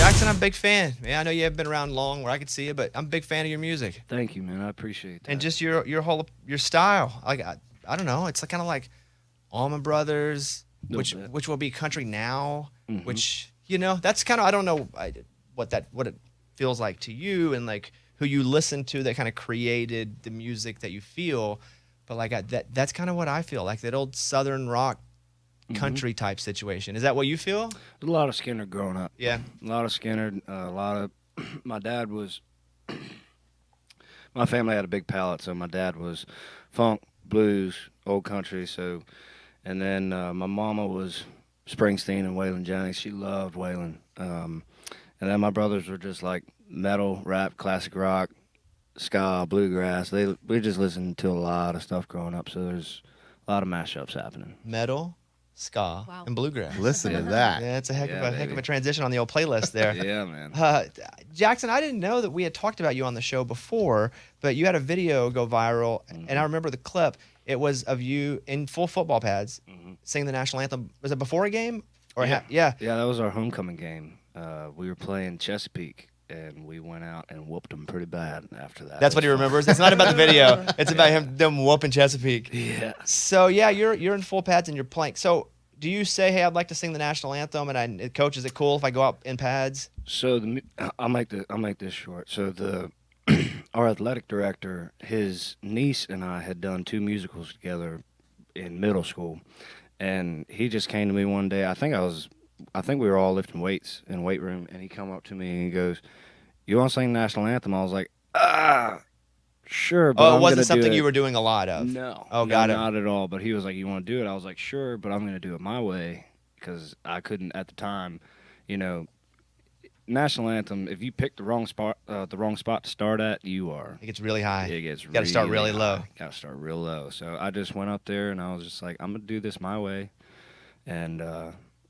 Jackson, I'm a big fan. Yeah, I know you haven't been around long where I could see you, but I'm a big fan of your music. Thank you, man. I appreciate that. And just your style. Like I don't know, it's like kind of like Allman Brothers, which will be country now, which that's kind of I don't know what it feels like to you and like who you listen to that kind of created the music that you feel, but like that's kind of what I feel like that old Southern rock country type situation. Is that what you feel? A lot of Skinner growing up. Yeah. A lot of Skinner. A lot of my dad was. My family had a big palate, so my dad was funk, blues, old country. So, and then my mama was Springsteen and Waylon Jennings. She loved Waylon. And then my brothers were just like metal, rap, classic rock, ska, bluegrass. We just listened to a lot of stuff growing up. So there's a lot of mashups happening. Metal, ska, and bluegrass. Listen to that. Yeah, it's a heck of a transition on the old playlist there. Yeah, man. Jackson, I didn't know that we had talked about you on the show before, but you had a video go viral, and I remember the clip. It was of you in full football pads singing the national anthem. Was it before a game? Or Yeah. Yeah, that was our homecoming game. We were playing Chesapeake, and we went out and whooped them pretty bad after that. That's what he remembers. It's not about the video. It's about them whooping Chesapeake. Yeah. So yeah, you're in full pads and you're playing. So do you say, "Hey, I'd like to sing the national anthem"? And coach, is it cool if I go out in pads? So I'll make this short. So our athletic director, his niece and I had done 2 musicals together in middle school, and he just came to me one day. I think we were all lifting weights in the weight room, and he come up to me and he goes, "You want to sing the national anthem?" I was like, sure, but it I'm wasn't gonna something do you were doing a lot of. No. Oh, got it. Not at all. But he was like, "You want to do it?" I was like, "Sure," but I'm going to do it my way because I couldn't at the time, national anthem. If you pick the wrong spot to start at, It gets really high. It gets. You got to start really low. Got to start real low. So I just went up there and I was just like, "I'm going to do this my way," and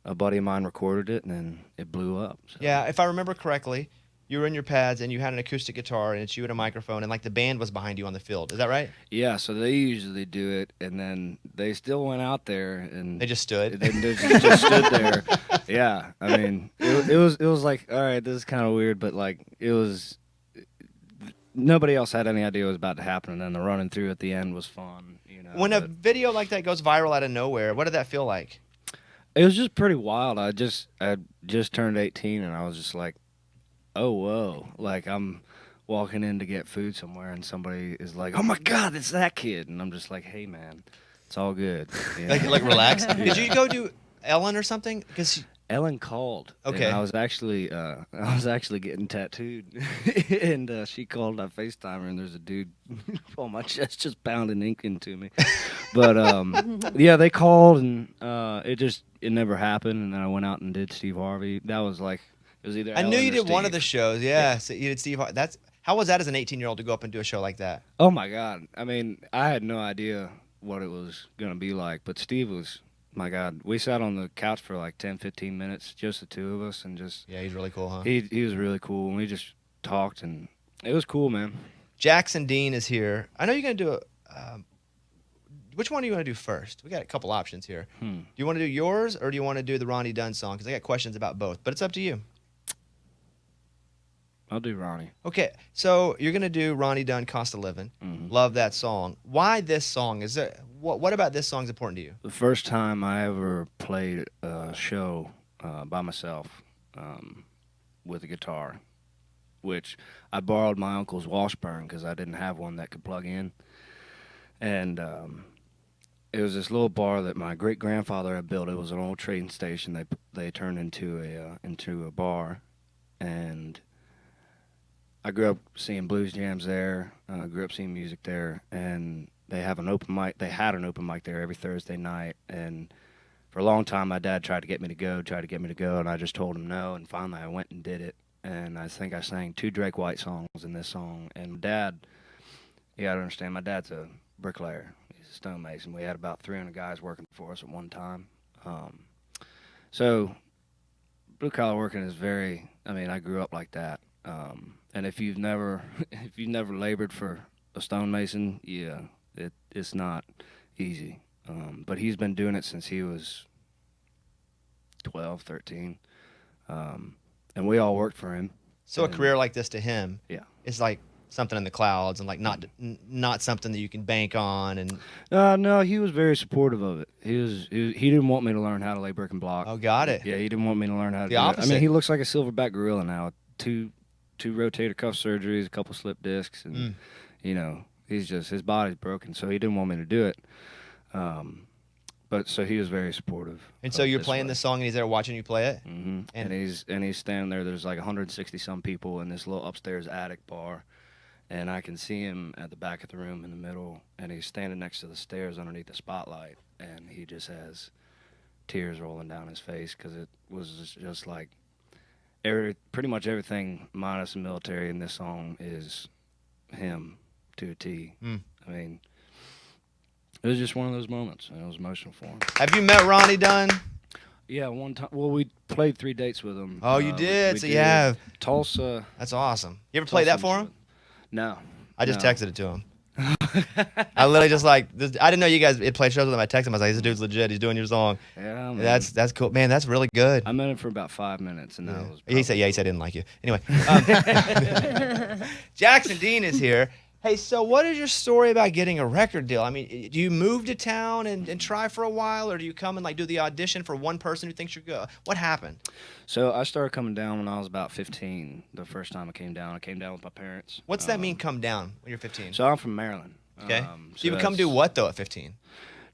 a buddy of mine recorded it and then it blew up. So. Yeah, if I remember correctly, you were in your pads and you had an acoustic guitar and it's you and a microphone and like the band was behind you on the field. Is that right? Yeah, so they usually do it, and then they still went out there and They just stood. They just stood there. Yeah, I mean, it was like, all right, this is kind of weird, but like it was. Nobody else had any idea what was about to happen, and then the running through at the end was fun. When a video like that goes viral out of nowhere, what did that feel like? It was just pretty wild. I just turned 18, and I was just like, oh, whoa. Like, I'm walking in to get food somewhere, and somebody is like, oh, my God, it's that kid. And I'm just like, hey, man, it's all good. You know? like relax. Did you go do Ellen or something? Because Ellen called. Okay. And I was actually getting tattooed, and she called. I FaceTime her, and there's a dude on my chest just pounding ink into me. But yeah, they called, and it never happened. And then I went out and did Steve Harvey. That was like it was either. I knew Ellen you or did Steve. one of the shows. Yeah. So you did Steve. How was that as an 18-year-old to go up and do a show like that? Oh my God! I mean, I had no idea what it was gonna be like, but Steve was. My God, we sat on the couch for like 10, 15 minutes, just the two of us, and just... Yeah, he's really cool, huh? He was really cool, and we just talked, and it was cool, man. Jackson Dean is here. I know you're going to do which one do you want to do first? We got a couple options here. Do you want to do yours, or do you want to do the Ronnie Dunn song? Because I got questions about both, but it's up to you. I'll do Ronnie. Okay, so you're going to do Ronnie Dunn, Cost of Living. Love that song. Why this song? Is there what about this song is important to you? The first time I ever played a show by myself with a guitar, which I borrowed my uncle's Washburn because I didn't have one that could plug in. And it was this little bar that my great-grandfather had built. It was an old train station they turned into a bar. And I grew up seeing blues jams there. I grew up seeing music there, and they have an open mic. They had an open mic there every Thursday night, and for a long time, my dad tried to get me to go, and I just told him no, and finally I went and did it, and I think I sang 2 Drake White songs in this song, and Dad, you gotta understand, my dad's a bricklayer. He's a stonemason. We had about 300 guys working for us at one time. So blue-collar working is I grew up like that. And if you've never labored for a stonemason, yeah, it's not easy. But he's been doing it since he was 12, 13. and we all worked for him. So a career like this to him, Yeah, is like something in the clouds and like not something that you can bank on. And no, he was very supportive of it. He didn't want me to learn how to lay brick and block. oh, got it. Yeah, he didn't want me to learn how to The do opposite. it. I mean, he looks like a silverback gorilla now. Two rotator cuff surgeries, a couple slip discs, and you know, his body's broken, so he didn't want me to do it. But so he was very supportive. And so you're playing this song, and he's there watching you play it. Mm-hmm. And he's standing there. There's like 160 some people in this little upstairs attic bar, and I can see him at the back of the room in the middle, and he's standing next to the stairs underneath the spotlight, and he just has tears rolling down his face because it was just like pretty much everything minus the military in this song is him to a T. I mean, it was just one of those moments, and it was emotional for him. Have you met Ronnie Dunn? Yeah, one time. Well, we played 3 dates with him. Oh, you did? So did you have. Tulsa. That's awesome. You ever played that for him? No. I just texted it to him. I literally just I didn't know you guys played shows with him. I texted him. I was like, this dude's legit. He's doing your song. Yeah, man. That's cool. Man, that's really good. I met him for about 5 minutes, and that was probably... He said he didn't like you. Anyway. Jackson Dean is here. Hey, so what is your story about getting a record deal? I mean, do you move to town and try for a while, or do you come and like do the audition for one person who thinks you're good? What happened? So I started coming down when I was about 15. The first time I came down with my parents. What's that mean, come down, when you're 15? So I'm from Maryland. Okay. So you would come do what, though, at 15?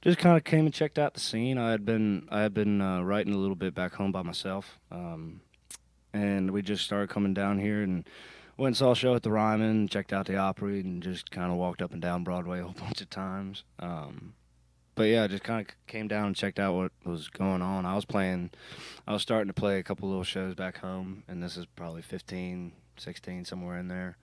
Just kind of came and checked out the scene. I had been writing a little bit back home by myself, and we just started coming down here and went and saw a show at the Ryman, checked out the Opry, and just kind of walked up and down Broadway a whole bunch of times. But yeah, just kind of came down and checked out what was going on. I was starting to play a couple little shows back home, and this is probably 15, 16, somewhere in there.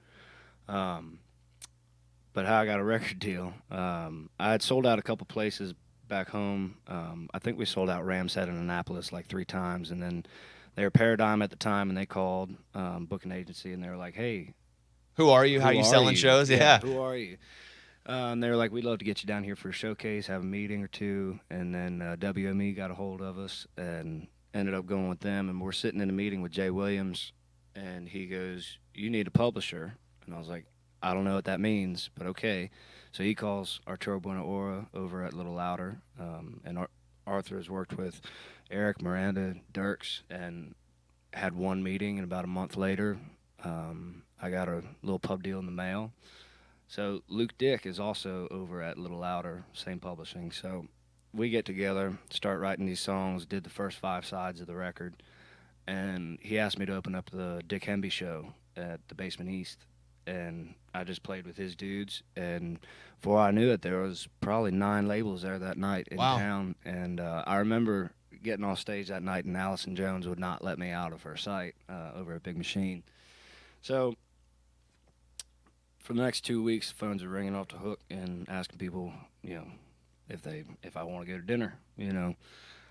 But how I got a record deal, I had sold out a couple places back home. I think we sold out Rams Head in Annapolis like 3 times, and then they were Paradigm at the time, and they called booking agency, and they were like, "Hey, who are you? How are you selling shows? Yeah. Who are you?" And they were like, "We'd love to get you down here for a showcase, have a meeting or two." And then WME got a hold of us and ended up going with them. And we're sitting in a meeting with Jay Williams, and he goes, "You need a publisher." And I was like, "I don't know what that means, but okay." So he calls Arturo Buena Ora over at Little Louder, and Arthur has worked with Eric, Miranda, Dirks, and had one meeting, and about a month later, I got a little pub deal in the mail. So Luke Dick is also over at Little Louder, same publishing. So we get together, start writing these songs, did the first 5 sides of the record, and he asked me to open up the Dick Hemby show at the Basement East. And I just played with his dudes, and before I knew it, there was probably 9 labels there that night in town. And I remember getting off stage that night, and Allison Jones would not let me out of her sight over at Big Machine. So for the next 2 weeks, the phones are ringing off the hook and asking people, you know, if I want to go to dinner, you know.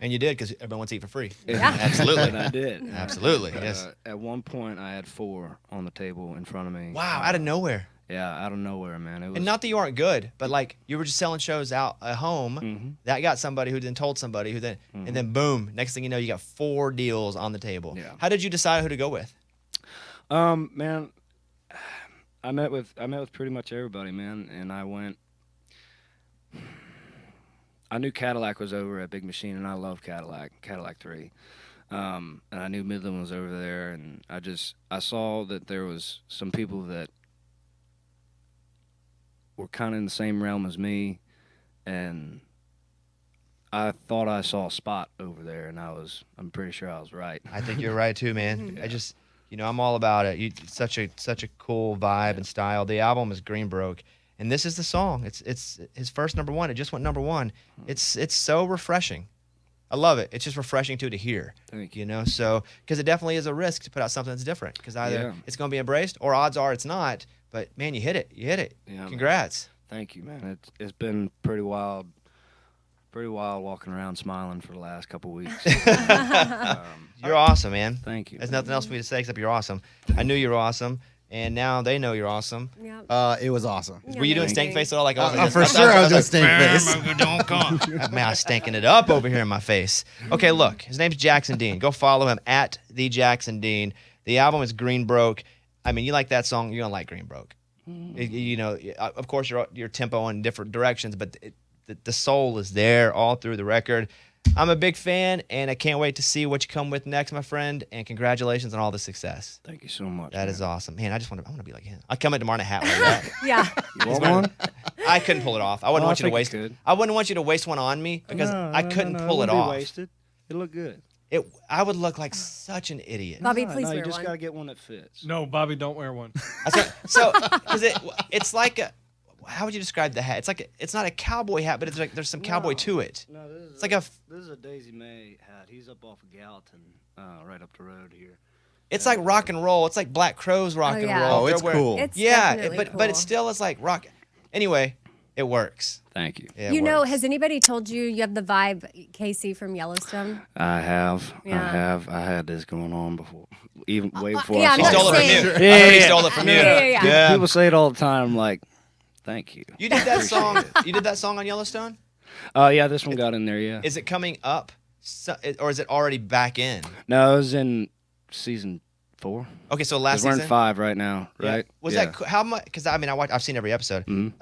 And you did, because everyone wants to eat for free. Yeah. Absolutely. And I did. Absolutely, yes. At one point, I had 4 on the table in front of me. Wow, out of nowhere. Yeah, out of nowhere, man. It was, And not that you aren't good, but like you were just selling shows out at home. Mm-hmm. That got somebody who then told somebody who then, and then boom, next thing you know, you got 4 deals on the table. Yeah. How did you decide who to go with? Man, I met with pretty much everybody, man, and I went. I knew Cadillac was over at Big Machine, and I love Cadillac 3. And I knew Midland was over there, and I saw that there was some people that were kind of in the same realm as me, and I thought I saw a spot over there, and I'm pretty sure I was right. I think you're right too, man. I just, I'm all about it. It's such a cool vibe and style. The album is Green Broke, and this is the song. It's his first number 1. It just went number 1. It's so refreshing. I love it. It's just refreshing to hear. Thank you. So because it definitely is a risk to put out something that's different, because either it's going to be embraced or odds are it's not. But man, you hit it. Yeah, Congrats. Man. Thank you, man. It's been pretty wild walking around smiling for the last couple weeks. You're awesome, man. Thank you. There's nothing else for me to say except you're awesome. I knew you were awesome. and now they know you're awesome. Yeah. It was awesome. Were you doing stank face at all? Like For sure, I was doing stank face. Don't come. Man, I was stanking it up over here in my face. Okay, look, his name's Jackson Dean. Go follow him at the Jackson Dean. The album is Green Broke. I mean, you like that song, you're gonna like Green Broke. You know, of course, your tempo in different directions, but the soul is there all through the record. I'm a big fan, and I can't wait to see what you come with next, my friend. And congratulations on all the success. Thank you so much. That is awesome, man. I want to be like him. I come in tomorrow in a hat like that. Yeah. You want one? I couldn't pull it off. I wouldn't want you to waste. Good. I wouldn't want you to waste one on me because I couldn't pull it off. Wasted. It looked good. I would look like such an idiot. Bobby, please wear you just one. gotta get one that fits. No, Bobby, don't wear one. That's right. So, because it's like a. How would you describe the hat? It's not a cowboy hat, but it's like there's some cowboy to it. No, this is a Daisy May hat. He's up off of Gallatin, right up the road here. It's like rock and roll. It's like Black Crowes rock and roll. Oh, it's cool. It's yeah, definitely but it still is like rock. Anyway, it works. Thank you. Yeah, You know, has anybody told you have the vibe, Casey from Yellowstone? I have. Yeah. I had this going on before, even way before. yeah, I I'm He not saw stole it from saying- you. Yeah, I heard he yeah. stole it from you. Yeah. People say it all the time. I'm like, thank you. You did that song. You did that song on Yellowstone. Yeah, this one got in there. Yeah. Is it coming up, or is it already back in? No, it was in season 4. Okay, so last 'Cause we're season. in 5 right now, Yeah. right? Was Yeah. that how much? Because I mean, I've seen every episode. Mhm.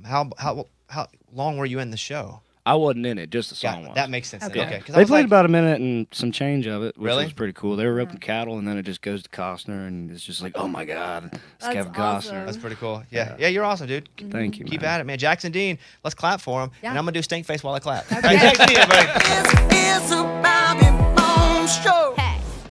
How long were you in the show? I wasn't in it, just the song was. That makes sense. Okay. Okay. 'Cause I They was played like, about a minute and some change of it, which Really? was pretty cool. They were ripping cattle, and then it just goes to Costner, and it's just like, oh my God, it's That's Kevin awesome. Costner. That's pretty cool. Yeah, you're awesome, dude. Thank you. Keep man. at it, man. Jackson Dean, let's clap for him. Yeah. And I'm gonna do stink face while I clap. Okay. Hey, Jackson Dean, everybody. It's about